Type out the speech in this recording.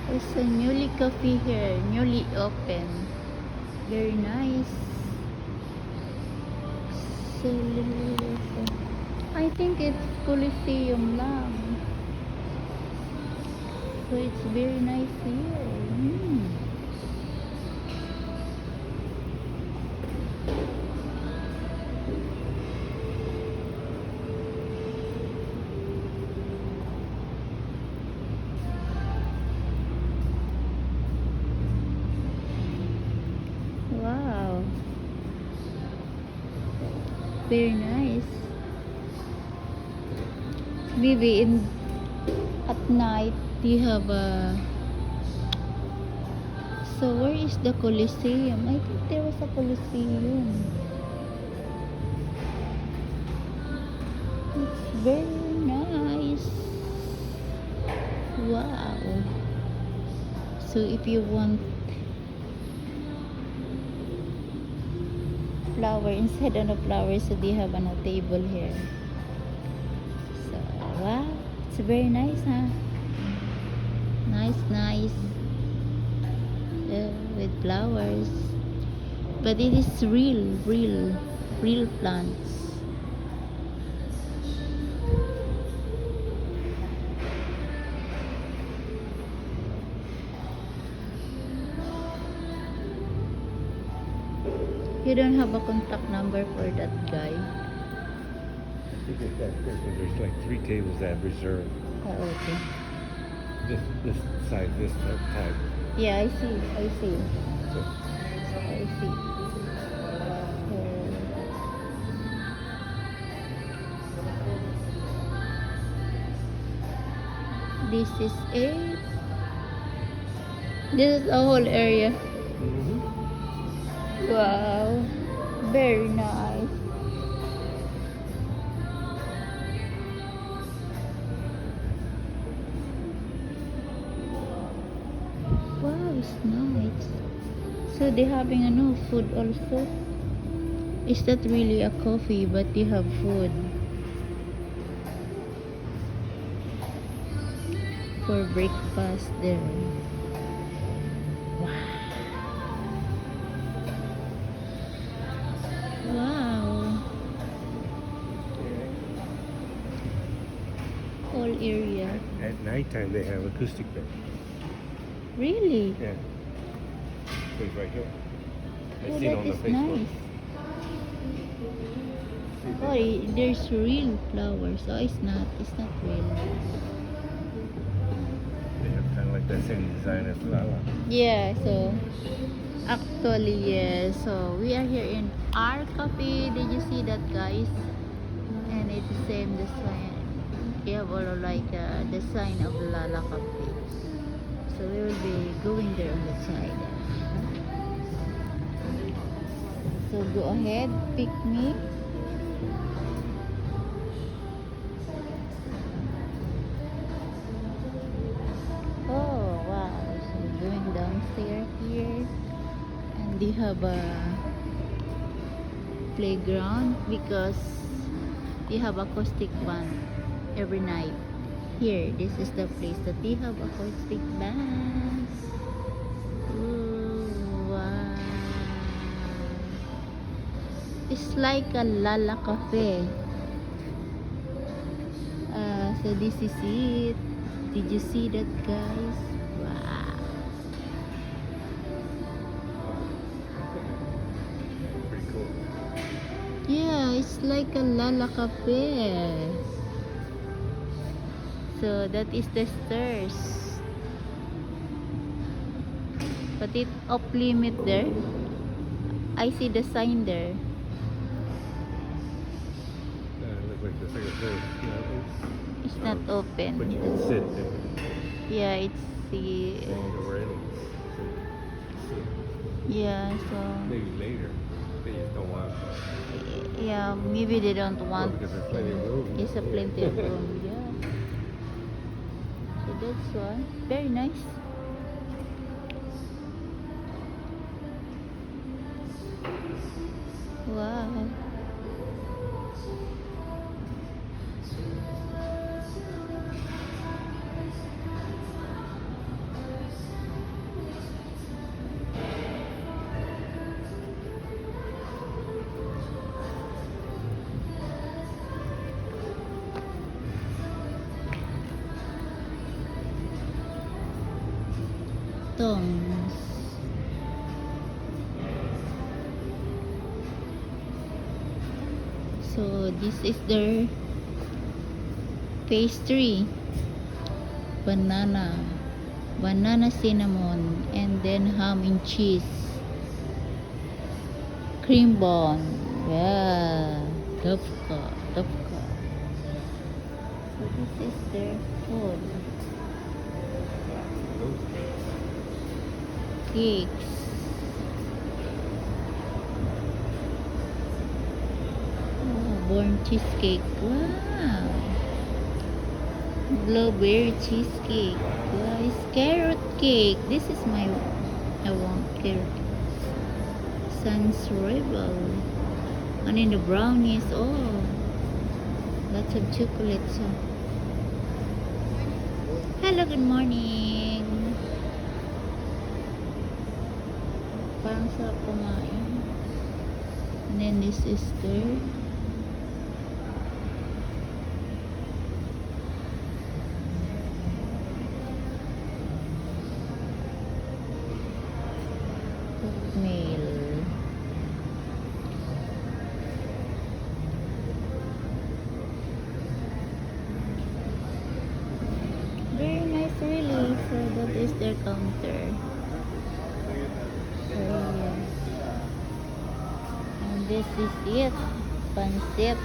There's a newly coffee here, newly open. Very nice. So, I think it's Coliseum lang. So it's very nice here. Wow. Very nice. Maybe at night they have a. So where is the Coliseum? I think there was a Coliseum. It's very nice. Wow. So if you want flower instead of the flowers, so they have a table here. So wow, it's very nice, huh? Nice. With flowers, but it is real plants. You don't have a contact number for that guy? I think it's that quick, but there's like 3 tables that have reserved. Oh, okay. This size, this type. Yeah, I see. So, I see. This is it. This is a whole area. Wow, very nice. Wow, it's nice. So they're having a new food also. It's not really a coffee, but they have food for breakfast there. Wow. Whole area. at nighttime they have acoustic band. Really? Yeah. So it's right here. I Oh, see it that on the is Facebook. nice. Oh, there's real flowers. Oh, it's not real. They have kind of like that same design as Lala. Yeah, so actually, yeah. So we are here in our cafe. Did you see that, guys? And it's the same design. We have all like the sign of Lala Cafe. So we will be going there on the side. So go ahead, pick me. Oh wow! So we're going downstairs here, and they have a playground because they have acoustic band every night. Here, this is the place that they have acoustic bands. Ooh, wow! It's like a Lala Cafe. So this is it. Did you see that, guys? Wow! Pretty cool. Yeah, it's like a Lala Cafe. So that is the stairs. But it off limit there. I see the sign there. Look like the second floor. It's not open. But you can sit there. Yeah, it's the Stand over it and sit. yeah. So Maybe later. They just don't want. yeah, maybe they don't want. Because there's plenty of room. There's a plenty of room. Yeah. So that's one. Very nice. Wow. tongs. So this is their pastry. Banana cinnamon, and then ham and cheese, cream bun. Yeah, dafka. So this is their food. Cakes. Oh, born cheesecake. Wow. Blueberry cheesecake. Guys, carrot cake. This is my, I want carrot. Sans rebel. And in the brownies, oh, lots of chocolates. Oh. Hello, good morning. Parang sarap kumain. And then this is their meal. Very nice, really. So that is their counter. So yes. And this is it. Pancit.